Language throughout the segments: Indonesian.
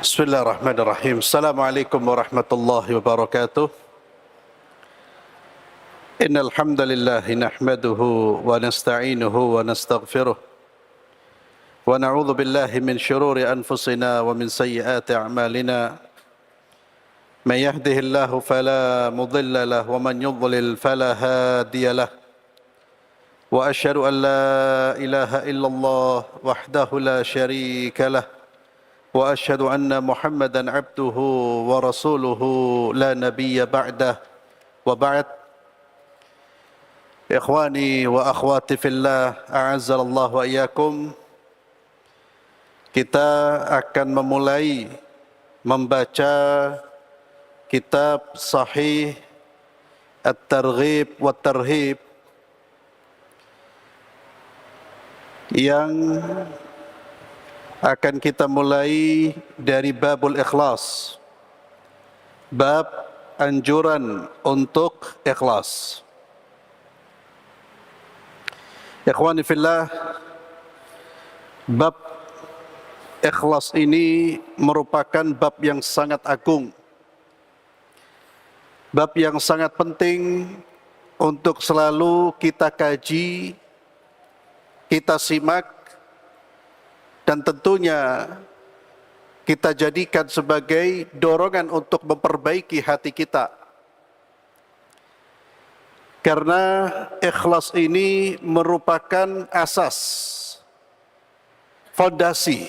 Bismillahirrahmanirrahim. Assalamualaikum warahmatullahi wabarakatuh. Innal hamdalillah nahmaduhu wa nasta'inuhu wa nastaghfiruh wa na'udzu billahi min shururi anfusina wa min sayyiati a'malina. May yahdihillahu fala mudilla lahu wa man yudlil fala hadiya lahu. Wa asyhadu an la ilaha illallah wahdahu la syarika lahu. وأشهد أن محمدًا عبده ورسوله لا نبي بعده وبعد إخواني وأخواتي في الله أعزنا الله وإياكم. Kita akan memulai membaca kitab Sahih At-Targhib wa Tarhib yang akan kita mulai dari babul ikhlas, bab anjuran untuk ikhlas. Ikhwani fillah, bab ikhlas ini merupakan bab yang sangat agung, bab yang sangat penting untuk selalu kita kaji, kita simak, dan tentunya kita jadikan sebagai dorongan untuk memperbaiki hati kita. Karena ikhlas ini merupakan asas, fondasi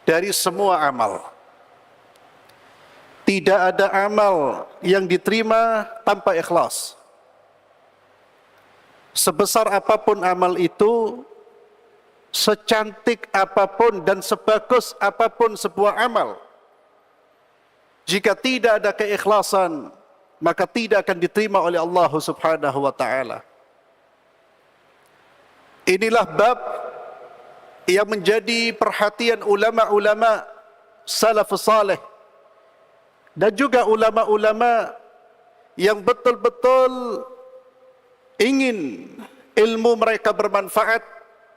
dari semua amal. Tidak ada amal yang diterima tanpa ikhlas. Sebesar apapun amal itu, secantik apapun dan sebagus apapun sebuah amal, jika tidak ada keikhlasan, maka tidak akan diterima oleh Allah Subhanahu wa taala. Inilah bab yang menjadi perhatian ulama-ulama salafus saleh dan juga ulama-ulama yang betul-betul ingin ilmu mereka bermanfaat,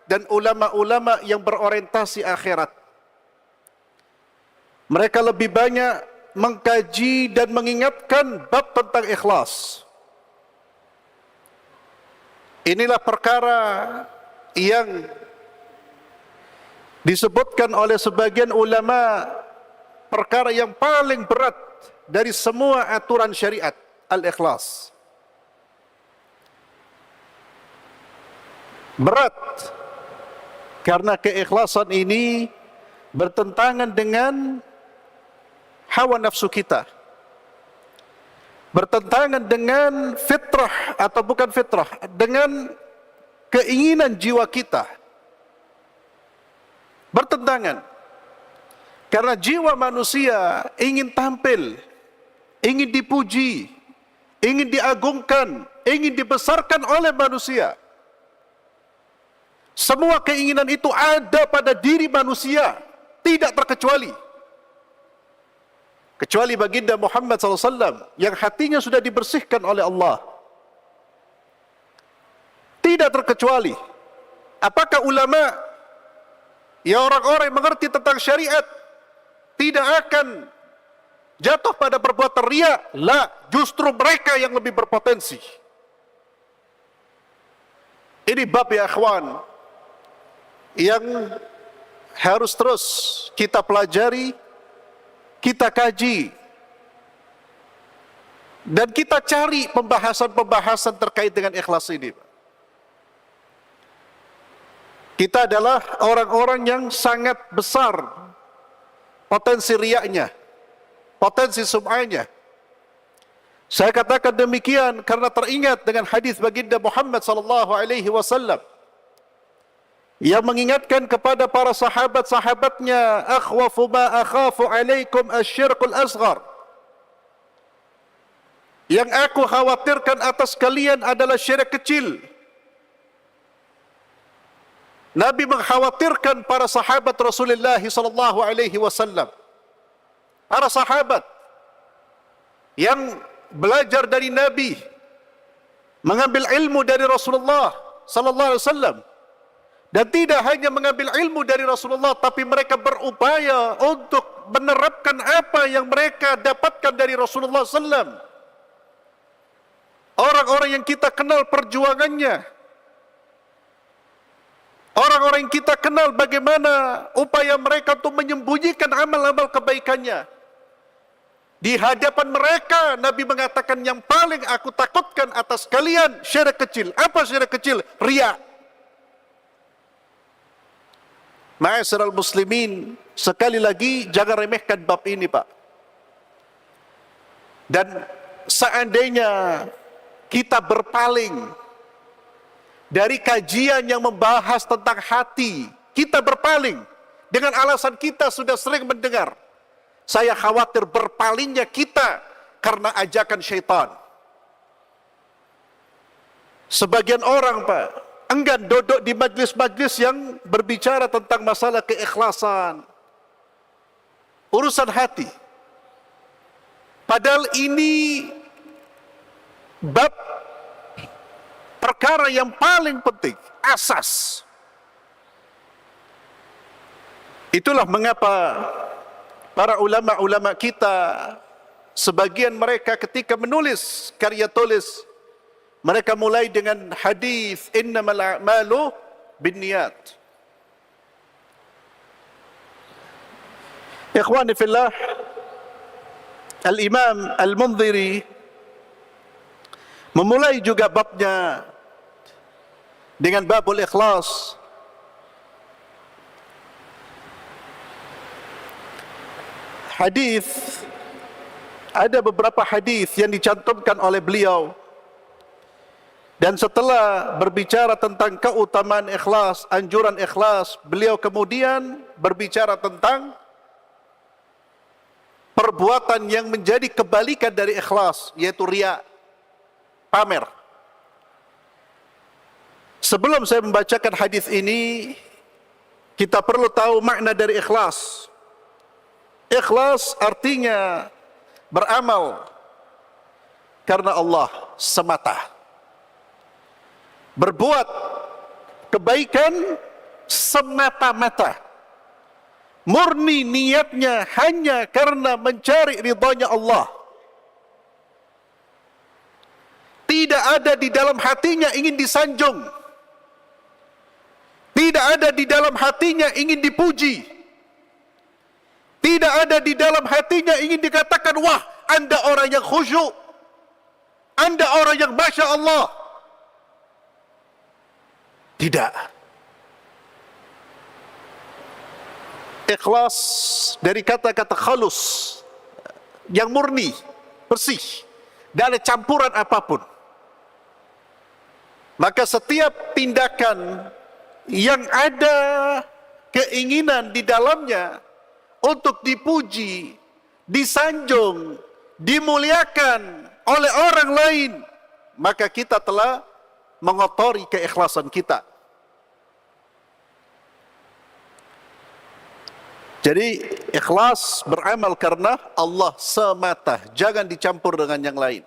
dan ulama-ulama yang berorientasi akhirat. Mereka lebih banyak mengkaji dan mengingatkan bab tentang ikhlas. Inilah perkara yang disebutkan oleh sebagian ulama perkara yang paling berat dari semua aturan syariat, al-ikhlas. Berat karena keikhlasan ini bertentangan dengan hawa nafsu kita, bertentangan dengan fitrah atau bukan fitrah, dengan keinginan jiwa kita. Bertentangan karena jiwa manusia ingin tampil, ingin dipuji, ingin diagungkan, ingin dibesarkan oleh manusia. Semua keinginan itu ada pada diri manusia, tidak terkecuali. Kecuali baginda Muhammad SAW yang hatinya sudah dibersihkan oleh Allah. Tidak terkecuali. Apakah ulama, ya orang-orang yang mengerti tentang syariat, tidak akan jatuh pada perbuatan riya? La, justru mereka yang lebih berpotensi. Ini bab ya akhwan, yang harus terus kita pelajari, kita kaji, dan kita cari pembahasan-pembahasan terkait dengan ikhlas ini. Kita adalah orang-orang yang sangat besar potensi riyanya, potensi sum'ahnya. Saya katakan demikian karena teringat dengan hadis baginda Muhammad SAW yang mengingatkan kepada para sahabat-sahabatnya, akhwafu ma akhafu alaikum asyirkul asghar. Yang aku khawatirkan atas kalian adalah syirik kecil. Nabi mengkhawatirkan para sahabat Rasulullah SAW, para sahabat yang belajar dari Nabi, mengambil ilmu dari Rasulullah SAW. Dan tidak hanya mengambil ilmu dari Rasulullah, tapi mereka berupaya untuk menerapkan apa yang mereka dapatkan dari Rasulullah SAW. Orang-orang yang kita kenal perjuangannya, orang-orang yang kita kenal bagaimana upaya mereka untuk menyembunyikan amal-amal kebaikannya. Di hadapan mereka, Nabi mengatakan yang paling aku takutkan atas kalian syirik kecil. Apa syirik kecil? Riya. Ma'asyiral muslimin, sekali lagi jangan remehkan bab ini, Pak. Dan seandainya kita berpaling dari kajian yang membahas tentang hati, kita berpaling dengan alasan kita sudah sering mendengar. Saya khawatir berpalingnya kita karena ajakan syaitan. Sebagian orang, Pak, enggan duduk di majlis-majlis yang berbicara tentang masalah keikhlasan, urusan hati. Padahal ini bab perkara yang paling penting, asas. Itulah mengapa para ulama-ulama kita, sebagian mereka ketika menulis karya tulis, mereka mulai dengan hadis innamal a'malu binniyat. Ikhwani fillah, Al-Imam Al-Mundhiri memulai juga babnya dengan babul ikhlas. Hadis, ada beberapa hadis yang dicantumkan oleh beliau, dan setelah berbicara tentang keutamaan ikhlas, anjuran ikhlas, beliau kemudian berbicara tentang perbuatan yang menjadi kebalikan dari ikhlas, yaitu riya, pamer. Sebelum saya membacakan hadis ini, kita perlu tahu makna dari ikhlas. Ikhlas artinya beramal karena Allah semata. Berbuat kebaikan semata-mata. Murni niatnya hanya karena mencari ridhanya Allah. Tidak ada di dalam hatinya ingin disanjung. Tidak ada di dalam hatinya ingin dipuji. Tidak ada di dalam hatinya ingin dikatakan, wah, Anda orang yang khusyuk, Anda orang yang Masya Allah. Tidak. Ikhlas dari kata-kata khalus, yang murni, bersih, tidak ada campuran apapun. Maka setiap tindakan yang ada keinginan di dalamnya untuk dipuji, disanjung, dimuliakan oleh orang lain, maka kita telah mengotori keikhlasan kita. Jadi ikhlas beramal karena Allah semata, jangan dicampur dengan yang lain.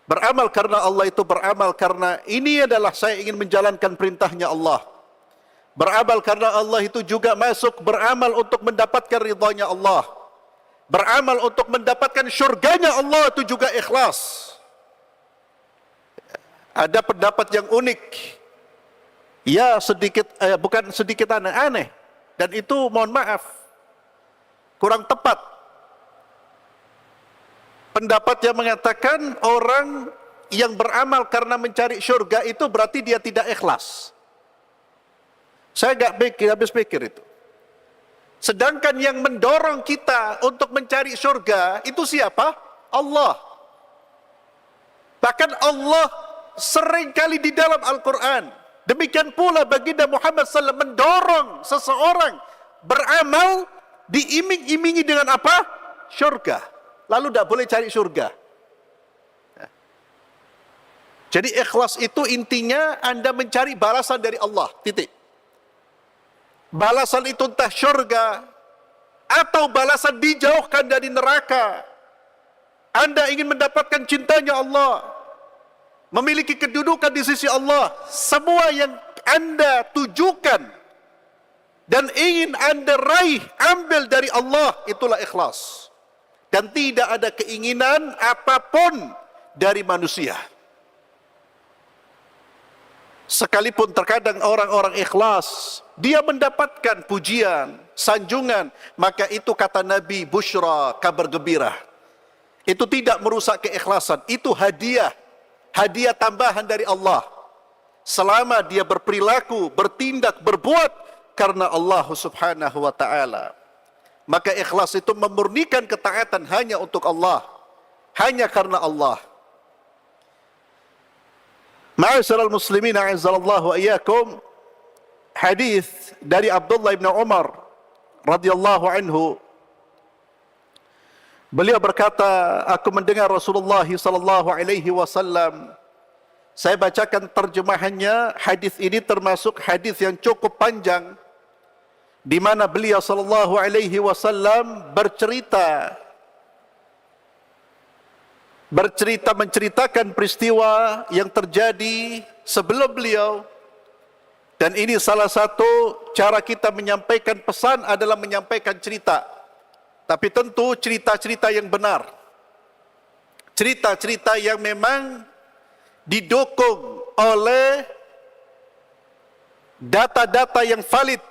Beramal karena Allah itu beramal karena ini adalah saya ingin menjalankan perintahnya Allah. Beramal karena Allah itu juga masuk beramal untuk mendapatkan ridhanya Allah. Beramal untuk mendapatkan syurganya Allah itu juga ikhlas. Ada pendapat yang unik, ya sedikit, bukan sedikit aneh, dan itu mohon maaf, kurang tepat. Pendapat yang mengatakan orang yang beramal karena mencari syurga itu berarti dia tidak ikhlas. Saya nggak habis pikir itu. Sedangkan yang mendorong kita untuk mencari surga itu siapa? Allah. Bahkan Allah seringkali di dalam Al-Quran. Demikian pula baginda Muhammad SAW mendorong seseorang beramal diiming-imingi dengan apa? Surga. Lalu tidak boleh cari surga. Jadi ikhlas itu intinya Anda mencari balasan dari Allah. Titik. Balasan itu entah syurga atau balasan dijauhkan dari neraka. Anda ingin mendapatkan cintanya Allah, memiliki kedudukan di sisi Allah. Semua yang Anda tujukan dan ingin Anda raih, ambil dari Allah, itulah ikhlas. Dan tidak ada keinginan apapun dari manusia. Sekalipun terkadang orang-orang ikhlas, dia mendapatkan pujian, sanjungan, maka itu kata Nabi, busyra, kabar gembira. Itu tidak merusak keikhlasan, itu hadiah, hadiah tambahan dari Allah. Selama dia berperilaku, bertindak, berbuat karena Allah Subhanahu wa ta'ala. Maka ikhlas itu memurnikan ketaatan hanya untuk Allah, hanya karena Allah. Ma'asyiral muslimin a'azzallahu wa iyyakum, hadis dari Abdullah bin Umar radhiyallahu anhu, beliau berkata, aku mendengar Rasulullah sallallahu alaihi wasallam. Saya bacakan terjemahannya. Hadis ini termasuk hadis yang cukup panjang, di mana beliau sallallahu alaihi wasallam menceritakan peristiwa yang terjadi sebelum beliau. Dan ini salah satu cara kita menyampaikan pesan adalah menyampaikan cerita. Tapi tentu cerita-cerita yang benar. Cerita-cerita yang memang didukung oleh data-data yang valid.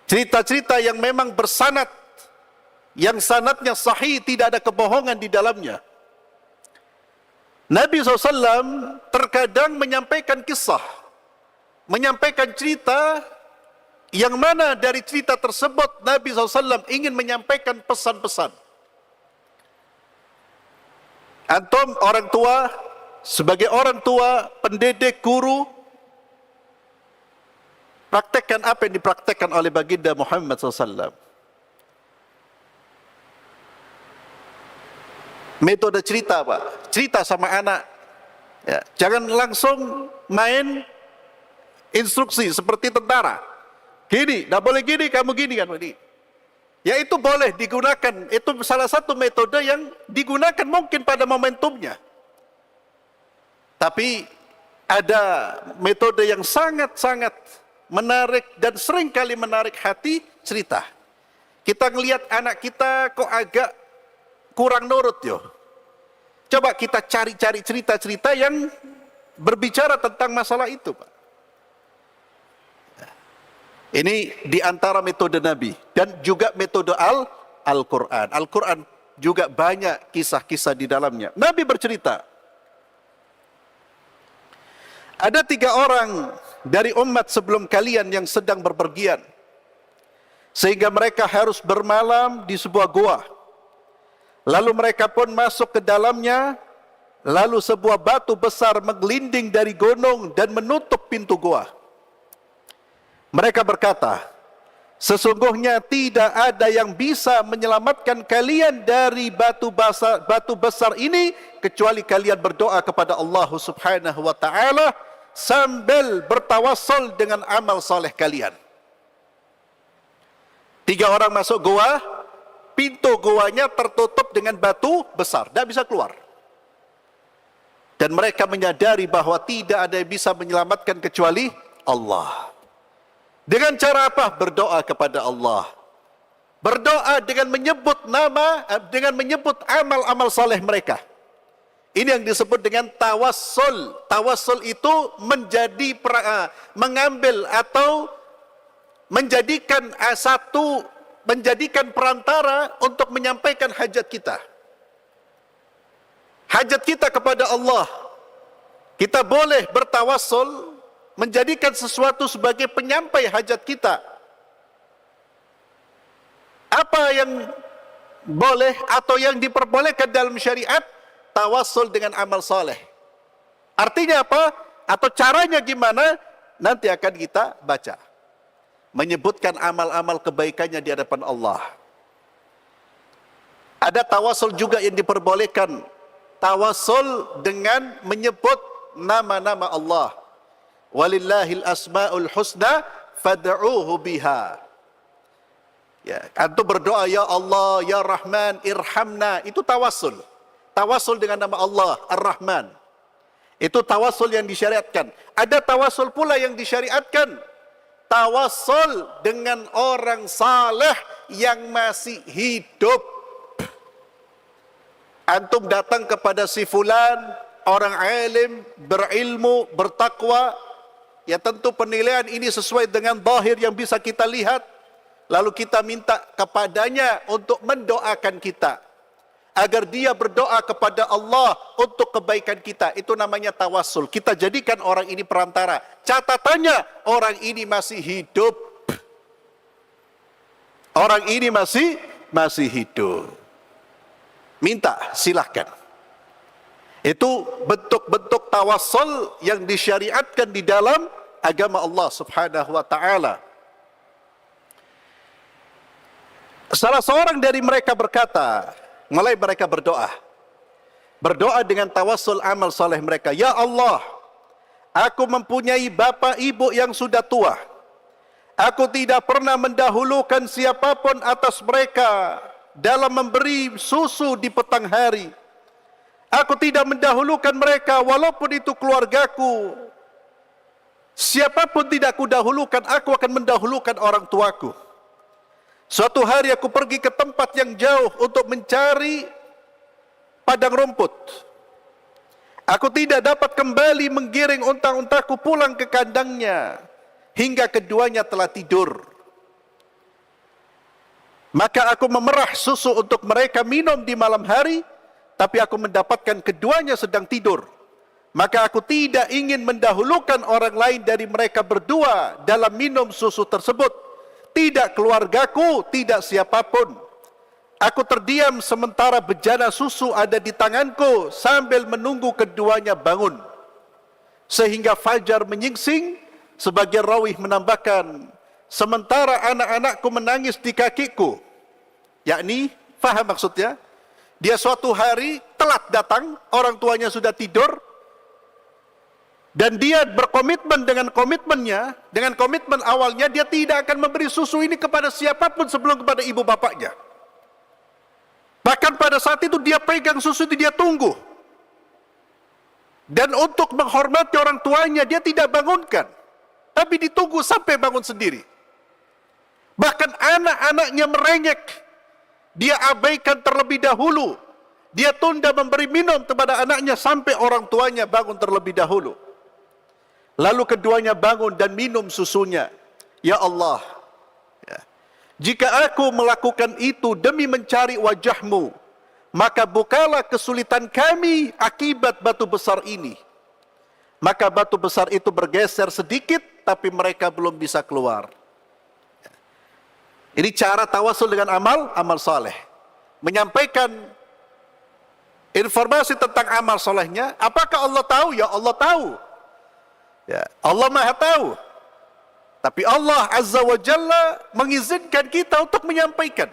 Cerita-cerita yang memang bersanad, yang sanadnya sahih, tidak ada kebohongan di dalamnya. Nabi SAW terkadang menyampaikan kisah, menyampaikan cerita, yang mana dari cerita tersebut Nabi SAW ingin menyampaikan pesan-pesan. Antum orang tua, sebagai orang tua, pendidik, guru, praktekkan apa yang dipraktekkan oleh baginda Muhammad SAW. Metode cerita, Pak. Cerita sama anak. Ya, jangan langsung main instruksi seperti tentara. Gini, tidak boleh gini, kamu gini kan. Ya itu boleh digunakan. Itu salah satu metode yang digunakan mungkin pada momentumnya. Tapi ada metode yang sangat-sangat menarik dan seringkali menarik hati, cerita. Kita ngelihat anak kita kok agak kurang nurut yo. Coba kita cari-cari cerita-cerita yang berbicara tentang masalah itu, Pak. Ini di antara metode Nabi dan juga metode Al-Quran. Al-Quran juga banyak kisah-kisah di dalamnya. Nabi bercerita, ada 3 orang dari umat sebelum kalian yang sedang berpergian, sehingga mereka harus bermalam di sebuah gua. Lalu mereka pun masuk ke dalamnya, lalu sebuah batu besar menggelinding dari gunung dan menutup pintu gua. Mereka berkata, sesungguhnya tidak ada yang bisa menyelamatkan kalian dari batu besar ini kecuali kalian berdoa kepada Allah Subhanahu wa ta'ala sambil bertawassul dengan amal saleh kalian. 3 orang masuk gua, pintu guanya tertutup dengan batu besar, tidak bisa keluar. Dan mereka menyadari bahwa tidak ada yang bisa menyelamatkan kecuali Allah. Dengan cara apa? Berdoa kepada Allah. Berdoa dengan menyebut nama, dengan menyebut amal-amal saleh mereka. Ini yang disebut dengan tawassul. Tawassul itu mengambil atau menjadikan menjadikan perantara untuk menyampaikan hajat kita. Hajat kita kepada Allah. Kita boleh bertawassul, menjadikan sesuatu sebagai penyampai hajat kita. Apa yang boleh atau yang diperbolehkan dalam syariat? Tawassul dengan amal saleh. Artinya apa? Atau caranya gimana? Nanti akan kita baca. Menyebutkan amal-amal kebaikannya di hadapan Allah. Ada tawassul juga yang diperbolehkan. Tawassul dengan menyebut nama-nama Allah. Walillahil asma'ul husna fad'uuhu biha. Ya, antum berdoa, ya Allah, ya Rahman, irhamna. Itu tawassul. Tawassul dengan nama Allah, Ar-Rahman. Itu tawassul yang disyariatkan. Ada tawassul pula yang disyariatkan tawassul dengan orang saleh yang masih hidup. Antum datang kepada si fulan, orang alim, berilmu, bertakwa, ya tentu penilaian ini sesuai dengan zahir yang bisa kita lihat. Lalu kita minta kepadanya untuk mendoakan kita, agar dia berdoa kepada Allah untuk kebaikan kita. Itu namanya tawassul. Kita jadikan orang ini perantara. Catatannya, orang ini masih hidup. Orang ini masih hidup. Minta, silahkan. Itu bentuk-bentuk tawassul yang disyariatkan di dalam agama Allah Subhanahu wa ta'ala. Salah seorang dari mereka berkata, mulai mereka berdoa dengan tawassul amal soleh mereka. Ya Allah, aku mempunyai bapa ibu yang sudah tua. Aku tidak pernah mendahulukan siapapun atas mereka dalam memberi susu di petang hari. Aku tidak mendahulukan mereka walaupun itu keluargaku. Siapapun tidak kudahulukan, aku akan mendahulukan orang tuaku. Suatu hari aku pergi ke tempat yang jauh untuk mencari padang rumput. Aku tidak dapat kembali menggiring unta-untaku pulang ke kandangnya hingga keduanya telah tidur. Maka aku memerah susu untuk mereka minum di malam hari, tapi aku mendapatkan keduanya sedang tidur. Maka aku tidak ingin mendahulukan orang lain dari mereka berdua dalam minum susu tersebut. Tidak keluargaku, tidak siapapun. Aku terdiam sementara bejana susu ada di tanganku sambil menunggu keduanya bangun. Sehingga fajar menyingsing, sebagian rawih menambahkan, sementara anak-anakku menangis di kakiku. Yakni, faham maksudnya? Dia suatu hari telat datang, orang tuanya sudah tidur, dan dia berkomitmen dengan komitmennya, dengan komitmen awalnya, dia tidak akan memberi susu ini kepada siapapun sebelum kepada ibu bapaknya. Bahkan pada saat itu dia pegang susu itu, dia tunggu. Dan untuk menghormati orang tuanya, dia tidak bangunkan. Tapi ditunggu sampai bangun sendiri. Bahkan anak-anaknya merengek. Dia abaikan terlebih dahulu. Dia tunda memberi minum kepada anaknya sampai orang tuanya bangun terlebih dahulu. Lalu keduanya bangun dan minum susunya. Ya Allah, ya, jika aku melakukan itu demi mencari wajahmu, maka bukalah kesulitan kami akibat batu besar ini. Maka batu besar itu bergeser sedikit, tapi mereka belum bisa keluar. Ini cara tawassul dengan amal saleh. Menyampaikan informasi tentang amal solehnya. Apakah Allah tahu? Ya Allah tahu. Ya, Allah Maha tahu. Tapi Allah Azza wa Jalla mengizinkan kita untuk menyampaikan.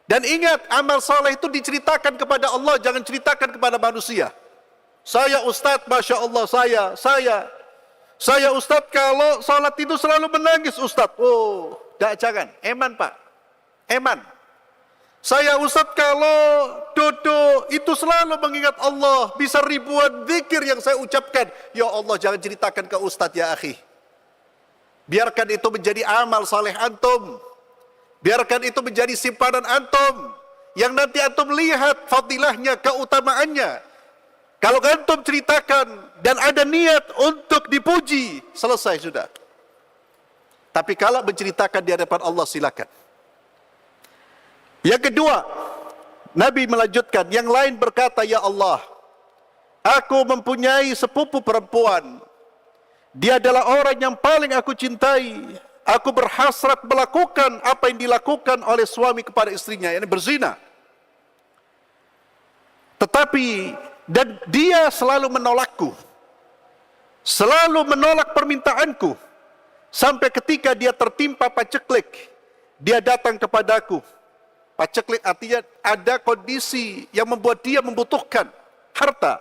Dan ingat, amal soleh itu diceritakan kepada Allah, jangan ceritakan kepada manusia. Saya Ustadz, Masya Allah, saya Ustadz kalau sholat itu selalu menangis Ustadz. Oh, jangan, eman Pak, eman. Saya Ustadz kalau duduk itu selalu mengingat Allah, bisa ribuan zikir yang saya ucapkan. Ya Allah, jangan ceritakan ke Ustadz ya akhi. Biarkan itu menjadi amal saleh antum. Biarkan itu menjadi simpanan antum, yang nanti antum lihat fadilahnya, keutamaannya. Kalau antum ceritakan dan ada niat untuk dipuji, selesai sudah. Tapi kalau menceritakan di hadapan Allah, silakan. Yang kedua, Nabi melanjutkan, yang lain berkata, ya Allah, aku mempunyai sepupu perempuan. Dia adalah orang yang paling aku cintai. Aku berhasrat melakukan apa yang dilakukan oleh suami kepada istrinya, yakni berzina. Tetapi, dan dia selalu menolakku. Selalu menolak permintaanku. Sampai ketika dia tertimpa paceklik, dia datang kepadaku. Paceklik artinya ada kondisi yang membuat dia membutuhkan harta.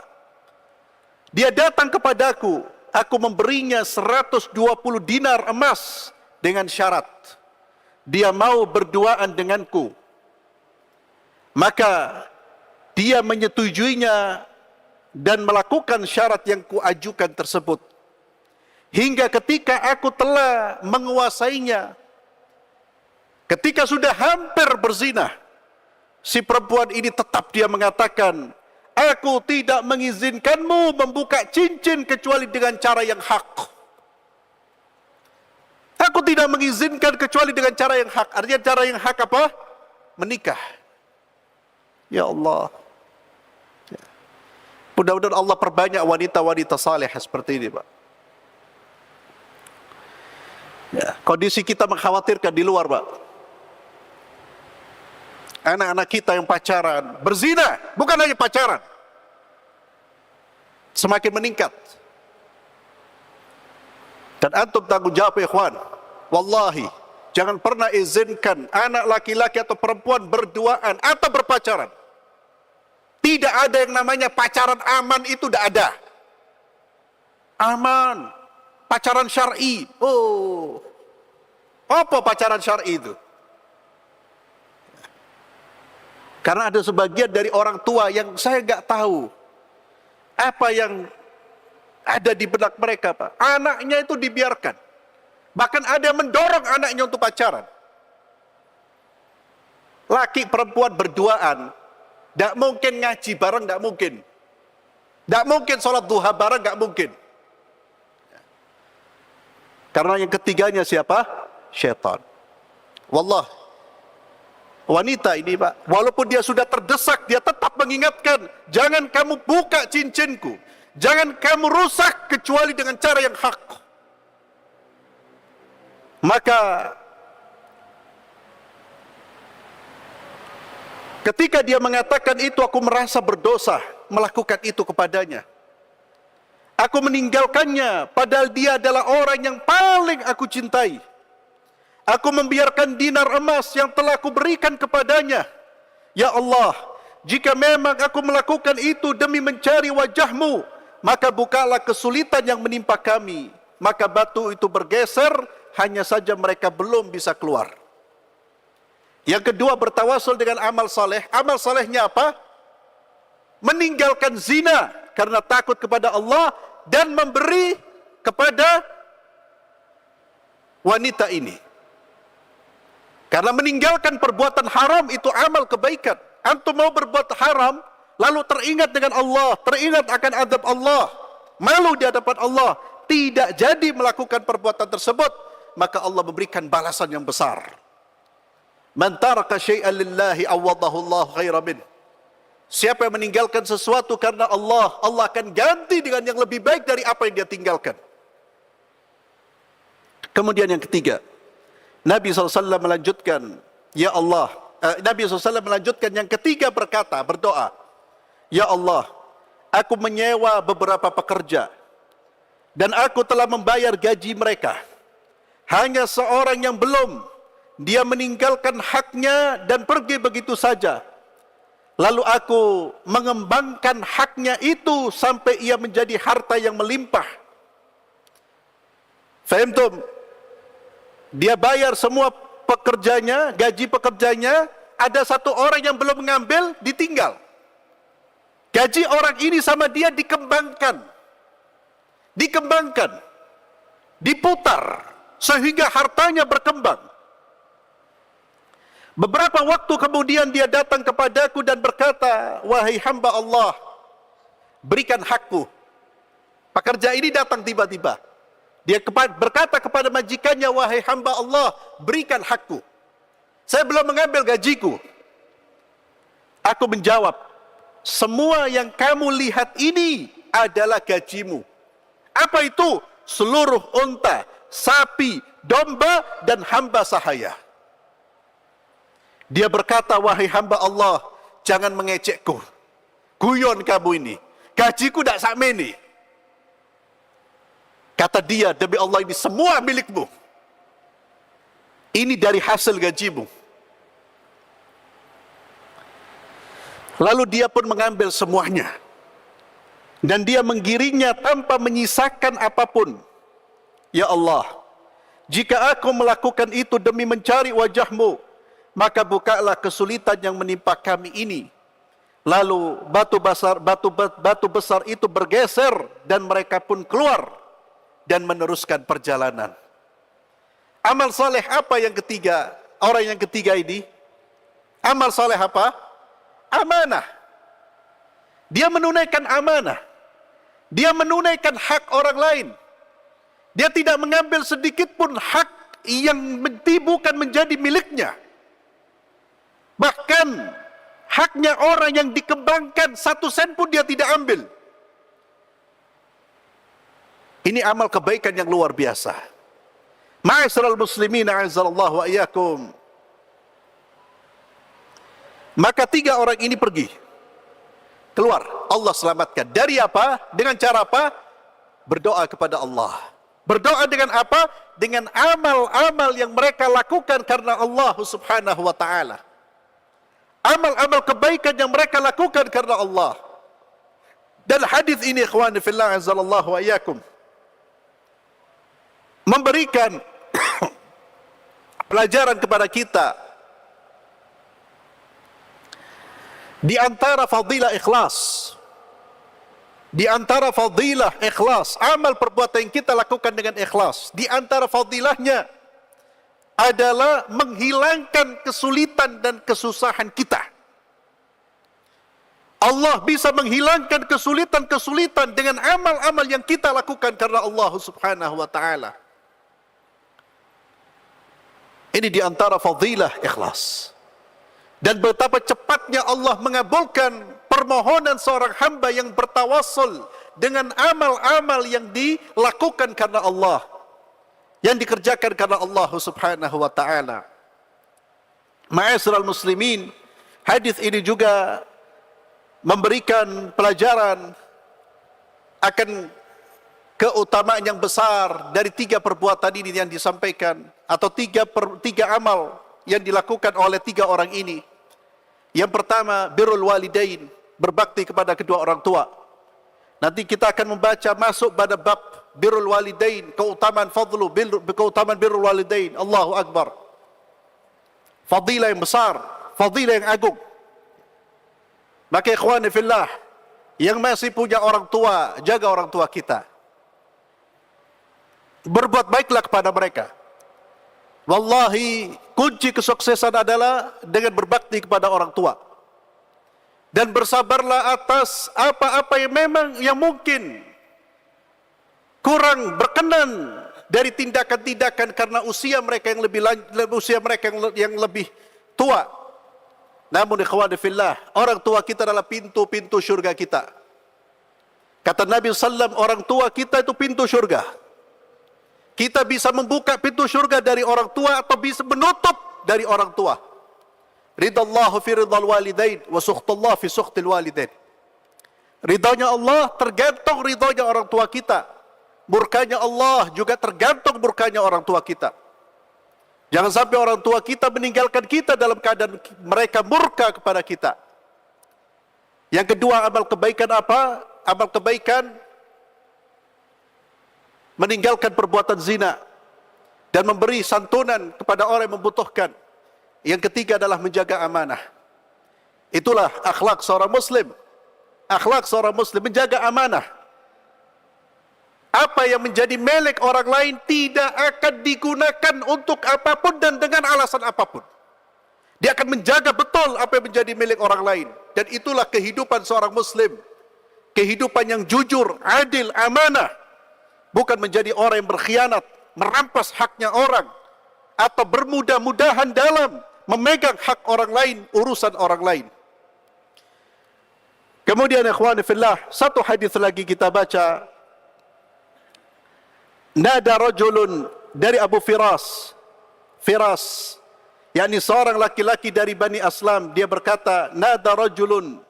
Dia datang kepadaku, aku memberinya 120 dinar emas dengan syarat dia mau berduaan denganku. Maka dia menyetujuinya dan melakukan syarat yang kuajukan tersebut. hingga ketika aku telah menguasainya, ketika sudah hampir berzina, si perempuan ini tetap dia mengatakan, aku tidak mengizinkanmu membuka cincin kecuali dengan cara yang hak. Aku tidak mengizinkan kecuali dengan cara yang hak. Artinya cara yang hak apa? Menikah. Ya Allah. Mudah-mudahan Allah perbanyak wanita-wanita saleh seperti ini, Pak. Ya, kondisi kita mengkhawatirkan di luar, Pak. Anak-anak kita yang pacaran, berzina, bukan hanya pacaran, semakin meningkat. Dan antum tanggung jawab, ikhwan. Wallahi, jangan pernah izinkan anak laki-laki atau perempuan berduaan atau berpacaran. Tidak ada yang namanya pacaran aman, itu tidak ada. Aman, pacaran syar'i. Oh, apa pacaran syar'i itu? Karena ada sebagian dari orang tua yang saya nggak tahu apa yang ada di benak mereka, Pak. Anaknya itu dibiarkan. Bahkan ada yang mendorong anaknya untuk pacaran. Laki perempuan berduaan, tidak mungkin ngaji bareng, tidak mungkin. Tidak mungkin sholat duha bareng, tidak mungkin. Karena yang ketiganya siapa? Syaitan. Wallah, wanita ini, Pak, walaupun dia sudah terdesak, dia tetap mengingatkan, jangan kamu buka cincinku, jangan kamu rusak kecuali dengan cara yang hak. Maka ketika dia mengatakan itu, aku merasa berdosa melakukan itu kepadanya. Aku meninggalkannya padahal dia adalah orang yang paling aku cintai. Aku membiarkan dinar emas yang telah aku berikan kepadanya. Ya Allah, jika memang aku melakukan itu demi mencari wajahmu, maka bukalah kesulitan yang menimpa kami. Maka batu itu bergeser, hanya saja mereka belum bisa keluar. Yang kedua, bertawasul dengan amal saleh. Amal salehnya apa? Meninggalkan zina karena takut kepada Allah dan memberi kepada wanita ini. Karena meninggalkan perbuatan haram itu amal kebaikan. Antum mau berbuat haram, lalu teringat dengan Allah, teringat akan azab Allah, malu di hadapan Allah, tidak jadi melakukan perbuatan tersebut, maka Allah memberikan balasan yang besar. Man taraka syai'an lillahi awadahu Allah khairan min. Siapa yang meninggalkan sesuatu karena Allah, Allah akan ganti dengan yang lebih baik dari apa yang dia tinggalkan. Kemudian yang ketiga, Nabi SAW melanjutkan, ya Allah, Nabi SAW melanjutkan yang ketiga berkata, berdoa, ya Allah, aku menyewa beberapa pekerja dan aku telah membayar gaji mereka. Hanya seorang yang belum, dia meninggalkan haknya dan pergi begitu saja. Lalu aku mengembangkan haknya itu sampai ia menjadi harta yang melimpah. Fahimtum? Dia bayar semua pekerjanya, gaji pekerjanya, ada satu orang yang belum mengambil, ditinggal. Gaji orang ini sama dia dikembangkan, diputar, sehingga hartanya berkembang. Beberapa waktu kemudian dia datang kepadaku dan berkata, wahai hamba Allah, berikan hakku. Pekerja ini datang tiba-tiba. Dia berkata kepada majikannya, wahai hamba Allah, berikan hakku. Saya belum mengambil gajiku. Aku menjawab, semua yang kamu lihat ini adalah gajimu. Apa itu? Seluruh unta, sapi, domba, dan hamba sahaya. Dia berkata, wahai hamba Allah, jangan mengecekku. Guyon kamu ini. Gajiku tidak sama ini. Kata dia, demi Allah ini semua milikmu. Ini dari hasil gajimu. Lalu dia pun mengambil semuanya. Dan dia menggiringnya tanpa menyisakan apapun. Ya Allah, jika aku melakukan itu demi mencari wajahmu, maka bukalah kesulitan yang menimpa kami ini. Lalu batu besar itu bergeser dan mereka pun keluar. dan meneruskan perjalanan. Amal saleh apa yang ketiga? Orang yang ketiga ini, amal saleh apa? Amanah. Dia menunaikan amanah. Dia menunaikan hak orang lain. Dia tidak mengambil sedikit pun hak yang bukan menjadi miliknya. Bahkan haknya orang yang dikembangkan 1 sen pun dia tidak ambil. Ini amal kebaikan yang luar biasa. Ma'asyiral muslimin, a'azzallahu wa iyyakum. Maka 3 orang ini pergi. Keluar, Allah selamatkan. Dari apa? Dengan cara apa? Berdoa kepada Allah. Berdoa dengan apa? Dengan amal-amal yang mereka lakukan karena Allah subhanahu wa ta'ala. Amal-amal kebaikan yang mereka lakukan karena Allah. Dan hadis ini, ikhwani fillah, azzalallahu wa iyyakum, memberikan pelajaran kepada kita di antara fadilah ikhlas. Di antara fadilah ikhlas, amal perbuatan yang kita lakukan dengan ikhlas, di antara fadilahnya adalah menghilangkan kesulitan dan kesusahan kita. Allah bisa menghilangkan kesulitan-kesulitan dengan amal-amal yang kita lakukan karena Allah subhanahu wa ta'ala. Ini di antara fadilah ikhlas. Dan betapa cepatnya Allah mengabulkan permohonan seorang hamba yang bertawassul dengan amal-amal yang dilakukan karena Allah, yang dikerjakan karena Allah subhanahu wa ta'ala. Ma'asyiral muslimin, hadis ini juga memberikan pelajaran akan keutamaan yang besar dari 3 perbuatan ini yang disampaikan, atau 3 amal yang dilakukan oleh 3 orang ini. Yang pertama, birrul walidain, berbakti kepada kedua orang tua. Nanti kita akan membaca masuk pada bab birrul walidain, keutamaan birrul walidain. Allahu akbar. Fadilah yang besar, fadilah yang agung. Maka ikhwani fillah, yang masih punya orang tua, jaga orang tua kita. Berbuat baiklah kepada mereka. Wallahi, kunci kesuksesan adalah dengan berbakti kepada orang tua. Dan bersabarlah atas apa-apa yang mungkin kurang berkenan dari tindakan-tindakan karena usia mereka yang lebih tua. Namun ikhwani fillah, orang tua kita adalah pintu-pintu syurga kita. Kata Nabi SAW, orang tua kita itu pintu syurga. Kita bisa membuka pintu syurga dari orang tua atau bisa menutup dari orang tua. Ridallahu fi ridal walidain wa sukhtullah fi sukhtil walidain. Ridanya Allah tergantung ridanya orang tua kita. Murkanya Allah juga tergantung murkanya orang tua kita. Jangan sampai orang tua kita meninggalkan kita dalam keadaan mereka murka kepada kita. Yang kedua, amal kebaikan apa? Amal kebaikan meninggalkan perbuatan zina dan memberi santunan kepada orang yang membutuhkan. Yang ketiga adalah menjaga amanah. Itulah akhlak seorang muslim. Akhlak seorang muslim, menjaga amanah. Apa yang menjadi milik orang lain tidak akan digunakan untuk apapun dan dengan alasan apapun. Dia akan menjaga betul apa yang menjadi milik orang lain. Dan itulah kehidupan seorang muslim. Kehidupan yang jujur, adil, amanah. Bukan menjadi orang yang berkhianat, merampas haknya orang, atau bermudah-mudahan dalam memegang hak orang lain, urusan orang lain. Kemudian ikhwani fillah, satu hadis lagi kita baca. Nada rajulun dari Abu Firas, yakni seorang laki-laki dari Bani Aslam, dia berkata, nada rajulun,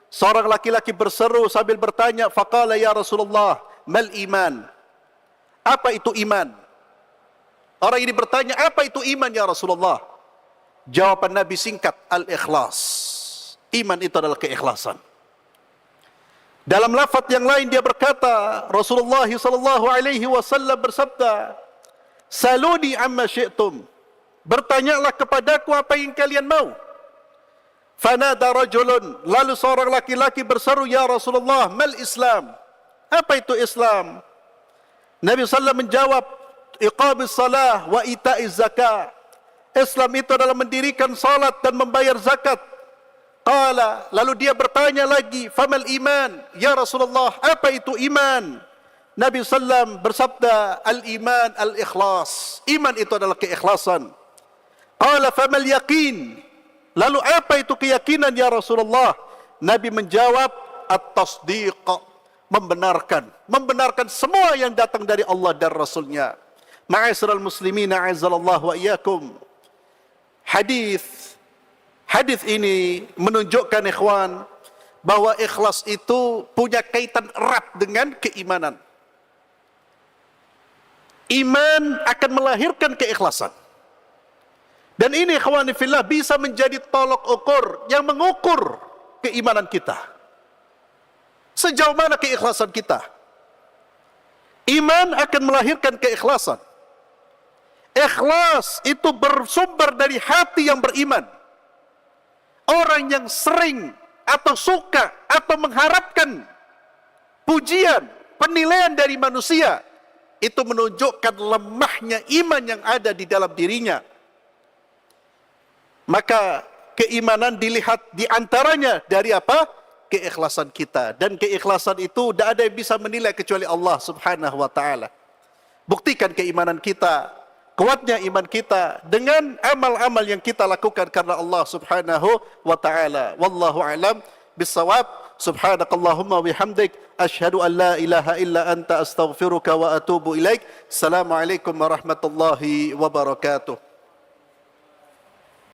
seorang laki-laki berseru sambil bertanya, faqala ya Rasulullah, mal iman? Apa itu iman? Orang ini bertanya, apa itu iman ya Rasulullah? Jawaban Nabi singkat, al-ikhlas. Iman itu adalah keikhlasan. Dalam lafaz yang lain dia berkata, Rasulullah SAW bersabda, saluni amma syi'tum. Bertanyalah kepadaku apa yang kalian mau. Fanada rajulun, lalu seorang laki-laki berseru, ya Rasulullah, mal Islam? Apa itu Islam? Nabi SAW menjawab, iqamis salah wa ita'iz zakah. Islam itu adalah mendirikan salat dan membayar zakat. Qala, lalu dia bertanya lagi, famal iman? Ya Rasulullah, apa itu iman? Nabi SAW bersabda, al-iman al-ikhlas. Iman itu adalah keikhlasan. Qala famal yaqin? Lalu apa itu keyakinan ya Rasulullah? Nabi menjawab, at-tasdiq. Membenarkan semua yang datang dari Allah dan Rasulnya. Ma'asyiral muslimin, a'azzallahu wa iyyakum. Hadis ini menunjukkan ikhwan bahwa ikhlas itu punya kaitan erat dengan keimanan. Iman akan melahirkan keikhlasan. Dan ini ikhwan fillah bisa menjadi tolok ukur yang mengukur keimanan kita. Sejauh mana keikhlasan kita? Iman akan melahirkan keikhlasan. Ikhlas itu bersumber dari hati yang beriman. Orang yang sering atau suka atau mengharapkan pujian, penilaian dari manusia, itu menunjukkan lemahnya iman yang ada di dalam dirinya. Maka keimanan dilihat diantaranya dari apa? Keikhlasan kita. Dan keikhlasan itu tidak ada yang bisa menilai kecuali Allah subhanahu wa ta'ala. Buktikan keimanan kita, kuatnya iman kita dengan amal-amal yang kita lakukan karena Allah subhanahu wa ta'ala. Wallahu a'lam bissawab. Subhanakallahumma bihamdik, asyhadu an la ilaha illa anta astaghfiruka wa atubu ilaik. Assalamualaikum warahmatullahi wabarakatuh.